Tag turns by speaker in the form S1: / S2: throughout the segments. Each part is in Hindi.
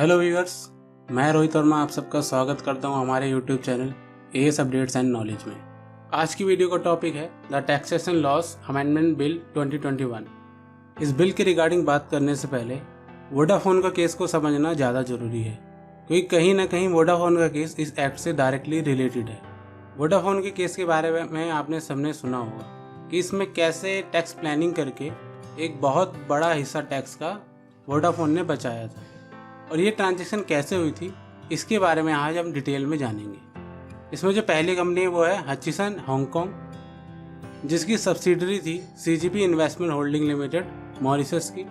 S1: हेलो व्यूअर्स, मैं रोहित वर्मा आप सबका स्वागत करता हूं हमारे YouTube channel as updates and knowledge में। आज की वीडियो का टॉपिक है the taxation loss amendment bill 2021। इस बिल के रिगार्डिंग बात करने से पहले वोडाफोन का केस को समझना ज़्यादा ज़रूरी है, क्योंकि कहीं ना कहीं वोडाफोन का केस इस एक्ट से डायरेक्टली रिलेटेड है। वोडाफोन के केस के बारे में आपने सबने सुना होगा कि इसमें कैसे टैक्स प्लानिंग करके एक बहुत बड़ा हिस्सा टैक्स का वोडाफोन ने बचाया था और ये ट्रांजैक्शन कैसे हुई थी, इसके बारे में आज हम डिटेल में जानेंगे। इसमें जो पहली कंपनी है वो है हचिसन हांगकांग, जिसकी सब्सिडरी थी CGP investment holding limited Mauritius की,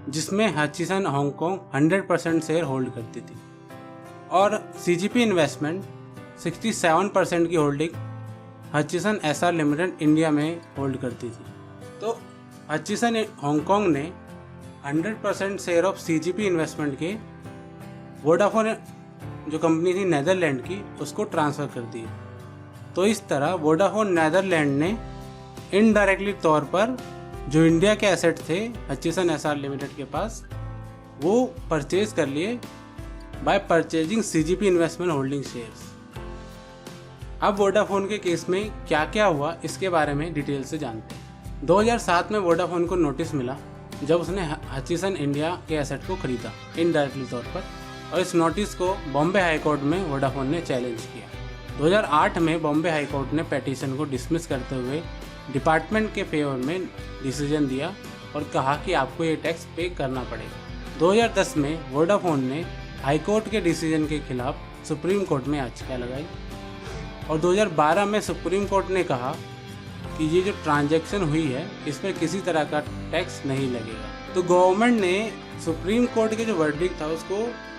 S1: जिसमें हचिसन हांगकांग 100% शेयर होल्ड करती थी और सीजीपी इन्वेस्टमेंट 67% की holding Hutchison SR limited India में होल्ड करती थी। तो हचिसन हांगकांग ने 100% शेयर ऑफ सीजीपी इन्वेस्टमेंट के वोडाफोन जो कंपनी थी नेदरलैंड की, उसको ट्रांसफ़र कर दी। तो इस तरह वोडाफोन नेदरलैंड ने इनडायरेक्टली तौर पर जो इंडिया के एसेट थे हचिसन एसआर लिमिटेड के पास, वो परचेज कर लिए bye purchasing CGP investment holding shares. अब वोडाफोन के केस में क्या क्या हुआ इसके बारे में डिटेल से जानते हैं। 2007 में वोडाफोन को नोटिस मिला जब उसने हचिसन इंडिया के एसेट को खरीदा इनडायरेक्टली तौर पर, और इस नोटिस को बॉम्बे हाई कोर्ट में वोडाफोन ने चैलेंज किया। 2008 में बॉम्बे हाई कोर्ट ने पिटीशन को डिसमिस करते हुए डिपार्टमेंट के फेवर में डिसीजन दिया और कहा कि आपको ये टैक्स पे करना पड़ेगा। 2010 में वोडाफोन ने हाई कोर्ट के डिसीजन के खिलाफ सुप्रीम कोर्ट में याचिका लगाई और 2012 में सुप्रीम कोर्ट ने कहा कि ये जो ट्रांजैक्शन हुई है इस पर किसी तरह का टैक्स नहीं लगेगा। तो गवर्नमेंट ने सुप्रीम कोर्ट के जो वर्डिक्ट था उसको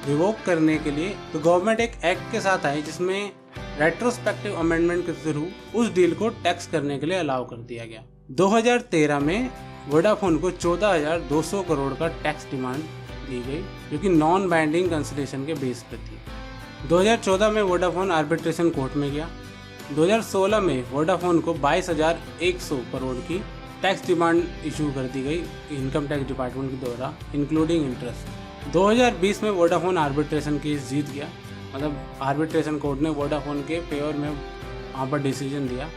S1: रिवोक करने के लिए तो गवर्नमेंट एक एक्ट के साथ आई, जिसमें रेट्रोस्पेक्टिव अमेंडमेंट के थ्रू उस डील को टैक्स करने के लिए अलाउ कर दिया गया। 2013 में वोडाफोन को 14,200 करोड़ का टैक्स डिमांड दी गई, जो कि नॉन बाइंडिंग कंसिडरेशन के बेस पर थी। 2014 में वोडाफोन आर्बिट्रेशन कोर्ट में गया। 2016 में वोडाफोन को 22,100 करोड़ की टैक्स डिमांड इशू कर दी गई इनकम टैक्स डिपार्टमेंट के द्वारा, इंक्लूडिंग इंटरेस्ट। 2020 में वोडाफोन आर्बिट्रेशन केस जीत गया, मतलब आर्बिट्रेशन कोर्ट ने वोडाफोन के फेवर में वहाँ पर डिसीजन दिया।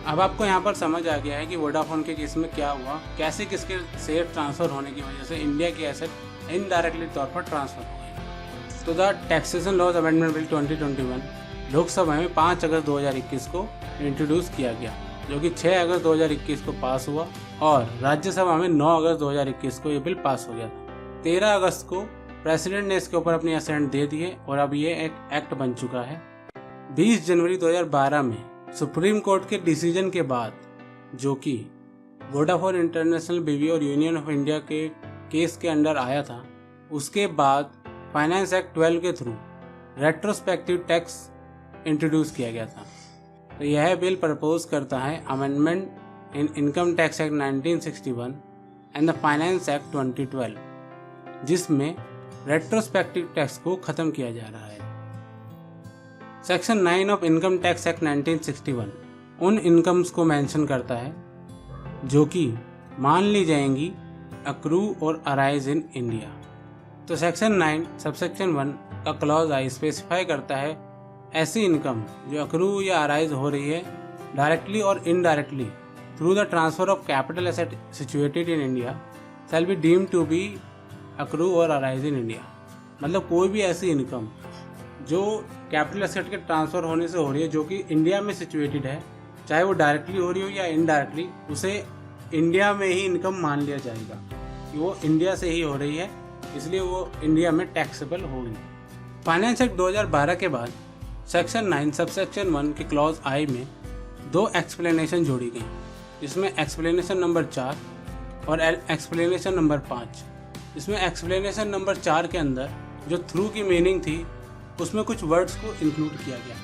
S1: अब आपको यहाँ पर समझ आ गया है कि वोडाफोन के केस में क्या हुआ, कैसे किसके शेयर ट्रांसफ़र होने की वजह से इंडिया के एसेट इनडायरेक्टली तौर पर ट्रांसफ़र हो गए। तो the taxation laws amendment bill 2021 Lok Sabha में 5 अगस्त 2021 को इंट्रोड्यूस किया गया, जो कि 6 अगस्त 2021 को पास हुआ और राज्यसभा में 9 अगस्त 2021 को ये बिल पास हो गया था। 13 अगस्त को प्रेसिडेंट ने इसके ऊपर अपनी असेंट दे दिए और अब ये एक एक्ट बन चुका है। 20 जनवरी 2012 में सुप्रीम कोर्ट के डिसीजन के बाद, जो कि वोडाफोन इंटरनेशनल बीवी और यूनियन ऑफ इंडिया के केस के अंडर आया था, उसके बाद फाइनेंस एक्ट 12 के थ्रू रेट्रोस्पेक्टिव टैक्स इंट्रोड्यूस किया गया था। तो यह बिल प्रपोज करता है amendment in income tax act 1961 and the finance act 2012, जिसमें रेट्रोस्पेक्टिव टैक्स को ख़त्म किया जा रहा है। Section 9 of income tax act 1961 उन इनकम्स को मेंशन करता है जो कि मान ली जाएंगी accrue or arise in India. तो सेक्शन 9 सबसेक्शन 1 का क्लॉज आई स्पेसिफाई करता है ऐसी इनकम जो अक्रू या अराइज हो रही है directly or indirectly through the transfer of capital asset situated in India shall be deemed to be accrue or arise in India. मतलब कोई भी ऐसी इनकम जो कैपिटल एसेट के ट्रांसफ़र होने से हो रही है जो कि इंडिया में सिचुएटेड है, चाहे वो डायरेक्टली हो रही हो या इनडायरेक्टली, उसे इंडिया में ही इनकम मान लिया जाएगा कि वो इंडिया से ही हो रही है, इसलिए वो इंडिया में टैक्सेबल होगी। फाइनेंस एक्ट 2012 के बाद सेक्शन 9 सबसेक्शन 1 के क्लॉज आई में 2 एक्सप्लेनेशन जोड़ी गई, जिसमें एक्सप्लेनेशन नंबर 4 और एक्सप्लेनेशन नंबर 5। इसमें एक्सप्लेनेशन नंबर 4 के अंदर जो थ्रू की मीनिंग थी उसमें कुछ वर्ड्स को इंक्लूड किया गया,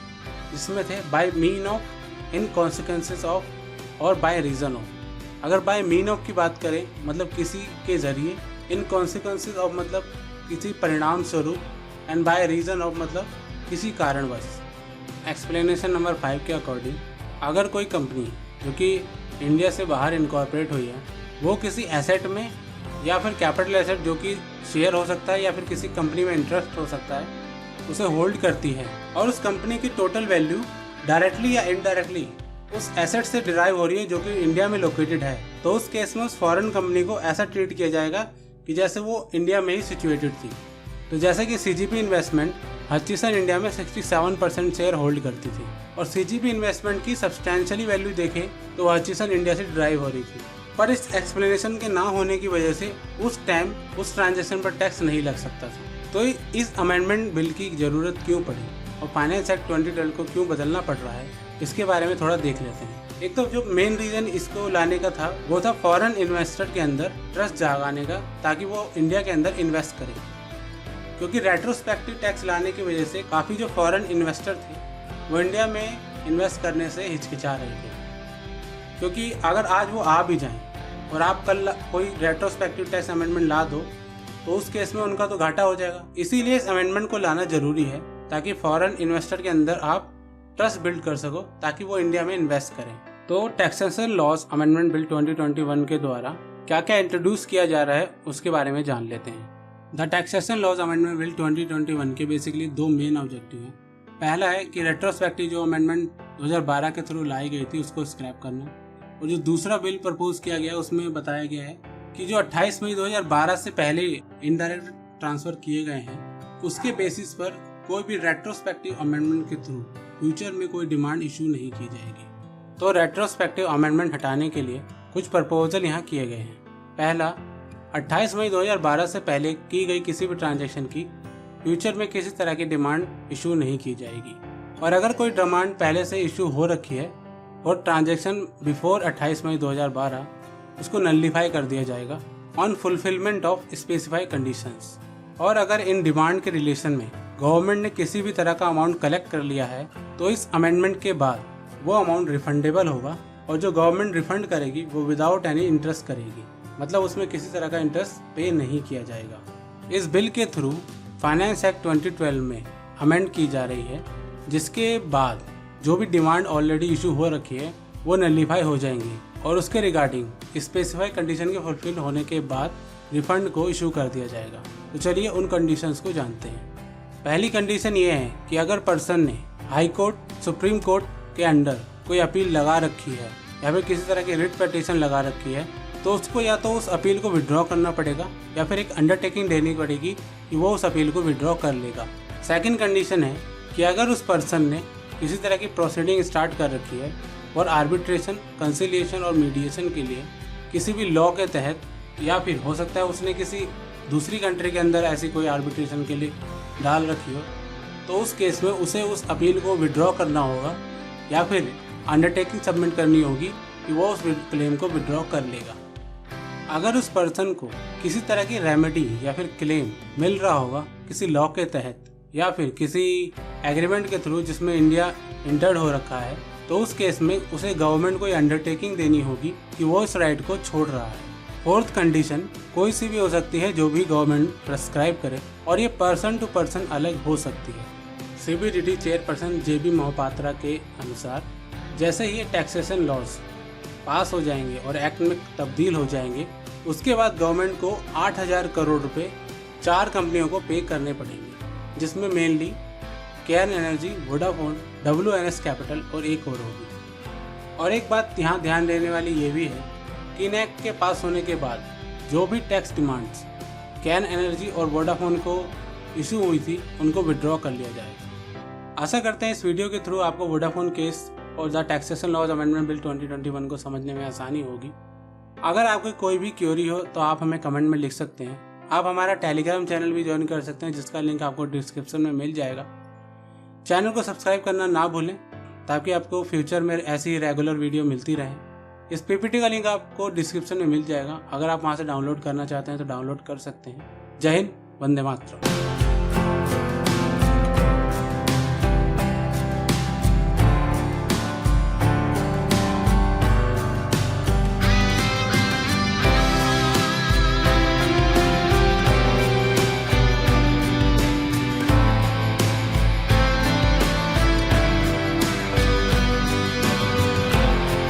S1: जिसमें थे by mean of, in consequences of or by reason of. अगर बाय मीन ऑफ की बात करें मतलब किसी के ज़रिए, इन कॉन्सिक्वेंसेस ऑफ मतलब किसी परिणाम स्वरूप, एंड बाय रीज़न ऑफ मतलब किसी कारणवश। एक्सप्लेनेशन नंबर 5 के अकॉर्डिंग अगर कोई कंपनी जो कि इंडिया से बाहर इनकॉर्पोरेट हुई है वो किसी एसेट में या फिर कैपिटल एसेट जो कि शेयर हो सकता है या फिर किसी कंपनी में इंटरेस्ट हो सकता है, उसे होल्ड करती है और उस कंपनी की टोटल वैल्यू डायरेक्टली या इनडायरेक्टली उस एसेट से डिराइव हो रही है जो कि इंडिया में लोकेटेड है, तो उस केस में उस फॉरेन कंपनी को ऐसा ट्रीट किया जाएगा कि जैसे वो इंडिया में ही सिचुएटेड थी। तो जैसे कि सीजीपी इन्वेस्टमेंट हचिसन इंडिया में 67% शेयर होल्ड करती थी और सीजीपी इन्वेस्टमेंट की सब्सटैंशियली वैल्यू देखें तो हचिसन इंडिया से डिराइव हो रही थी, पर इस एक्सप्लेनेशन के ना होने की वजह से उस टाइम उस ट्रांजैक्शन पर टैक्स नहीं लग सकता था। तो इस अमेंडमेंट बिल की ज़रूरत क्यों पड़ी और फाइनेंस एक्ट 2012 को क्यों बदलना पड़ रहा है, इसके बारे में थोड़ा देख लेते हैं। एक तो जो मेन रीज़न इसको लाने का था वो था फॉरेन इन्वेस्टर के अंदर ट्रस्ट जागाने का, ताकि वो इंडिया के अंदर इन्वेस्ट करें, क्योंकि रेट्रोस्पेक्टिव टैक्स लाने की वजह से काफ़ी जो फॉरेन इन्वेस्टर थे वो इंडिया में इन्वेस्ट करने से हिचकिचा रहे थे। क्योंकि अगर आज वो आ भी जाएं और आप कल कोई रेट्रोस्पेक्टिव टैक्स अमेंडमेंट ला दो तो उस केस में उनका तो घाटा हो जाएगा। इसीलिए इस अमेंडमेंट को लाना जरूरी है ताकि फॉरेन इन्वेस्टर के अंदर आप ट्रस्ट बिल्ड कर सको ताकि वो इंडिया में इन्वेस्ट करें। तो टैक्सेशन लॉज अमेंडमेंट बिल 2021 के द्वारा क्या क्या इंट्रोड्यूस किया जा रहा है उसके बारे में जान लेते हैं। The taxation laws amendment bill 2021 के बेसिकली दो मेन ऑब्जेक्टिव हैं। पहला है कि रेट्रोस्पेक्टिव जो अमेंडमेंट 2012 के थ्रू लाई गई थी उसको स्क्रैप करना, और जो दूसरा बिल प्रपोज किया गया उसमें बताया गया है कि जो 28 मई 2012 से पहले इनडायरेक्ट ट्रांसफर किए गए हैं उसके बेसिस पर कोई भी रेट्रोस्पेक्टिव अमेंडमेंट के थ्रू फ्यूचर में कोई डिमांड इशू नहीं की जाएगी। तो रेट्रोस्पेक्टिव अमेंडमेंट हटाने के लिए कुछ प्रपोजल यहाँ किए गए हैं। पहला, 28 मई 2012 से पहले की गई किसी भी ट्रांजैक्शन की फ्यूचर में किसी तरह की डिमांड इशू नहीं की जाएगी, और अगर कोई डिमांड पहले से इशू हो रखी है और ट्रांजैक्शन बिफोर 28 मई 2012 उसको नलिफाई कर दिया जाएगा on fulfilment of specified conditions. और अगर इन डिमांड के रिलेशन में गवर्नमेंट ने किसी भी तरह का अमाउंट कलेक्ट कर लिया है तो इस अमेंडमेंट के बाद वो अमाउंट रिफंडेबल होगा, और जो गवर्नमेंट रिफंड करेगी वो विदाउट एनी इंटरेस्ट करेगी, मतलब उसमें किसी तरह का इंटरेस्ट पे नहीं किया जाएगा। इस बिल के थ्रू फाइनेंस एक्ट 2012 में अमेंड की जा रही है, जिसके बाद जो भी डिमांड ऑलरेडी इशू हो रखी है वो नलिफाई हो जाएंगी और उसके रिगार्डिंग स्पेसिफाइड कंडीशन के फुलफिल होने के बाद रिफंड को इशू कर दिया जाएगा। तो चलिए उन कंडीशंस को जानते हैं। पहली कंडीशन ये है कि अगर पर्सन ने हाई कोर्ट, सुप्रीम कोर्ट के अंडर कोई अपील लगा रखी है या फिर किसी तरह की रिट पिटीशन लगा रखी है तो उसको या तो उस अपील को विड्रॉ करना पड़ेगा या फिर एक अंडरटेकिंग देनी पड़ेगी कि वो उस अपील को विड्रॉ कर लेगा। सेकंड कंडीशन है कि अगर उस पर्सन ने किसी तरह की प्रोसीडिंग स्टार्ट कर रखी है और आर्बिट्रेशन, कंसिलिएशन और मीडिएशन के लिए किसी भी लॉ के तहत, या फिर हो सकता है उसने किसी दूसरी कंट्री के अंदर ऐसी कोई आर्बिट्रेशन के लिए डाल रखी हो, तो उस केस में उसे उस अपील को विड्रॉ करना होगा या फिर अंडरटेकिंग सबमिट करनी होगी कि वो उस क्लेम को विड्रॉ कर लेगा। अगर उस पर्सन को किसी तरह की रेमेडी या फिर क्लेम मिल रहा होगा किसी लॉ के तहत या फिर किसी एग्रीमेंट के थ्रू जिसमें इंडिया इंटर्ड हो रखा है, तो उस केस में उसे गवर्नमेंट को ये अंडरटेकिंग देनी होगी कि वो इस राइट को छोड़ रहा है। फोर्थ कंडीशन कोई सी भी हो सकती है जो भी गवर्नमेंट प्रेस्क्राइब करे, और ये पर्सन टू पर्सन अलग हो सकती है। सीबीडीटी चेयरपर्सन जेबी मोहपात्रा के अनुसार जैसे ही ये टैक्सेशन लॉज पास हो जाएंगे और एक्ट में तब्दील हो जाएंगे, उसके बाद गवर्नमेंट को 8,000 करोड़ रुपए 4 कंपनियों को पे करने पड़ेंगे, जिसमें mainly care energy, Vodafone, WNS capital और एक और होगी। और एक बात यहाँ ध्यान देने वाली ये भी है कि इन एक्ट के पास होने के बाद जो भी टैक्स डिमांड्स केयर एनर्जी और वोडाफोन को इशू हुई थी उनको विड्रॉ कर लिया जाएगा। आशा करते हैं इस वीडियो के थ्रू आपको वोडाफोन केस और the taxation laws amendment bill 2021 को समझने में आसानी होगी। अगर आपको कोई भी क्वेरी हो तो आप हमें कमेंट में लिख सकते हैं। आप हमारा टेलीग्राम चैनल भी ज्वाइन कर सकते हैं, जिसका लिंक आपको डिस्क्रिप्शन में मिल जाएगा। चैनल को सब्सक्राइब करना ना भूलें ताकि आपको फ्यूचर में ऐसी रेगुलर वीडियो मिलती रहे। इस PPT का लिंक आपको डिस्क्रिप्शन में मिल जाएगा। अगर आप वहाँ से डाउनलोड करना चाहते हैं तो डाउनलोड कर सकते हैं। जय हिंद, वंदे मातरम।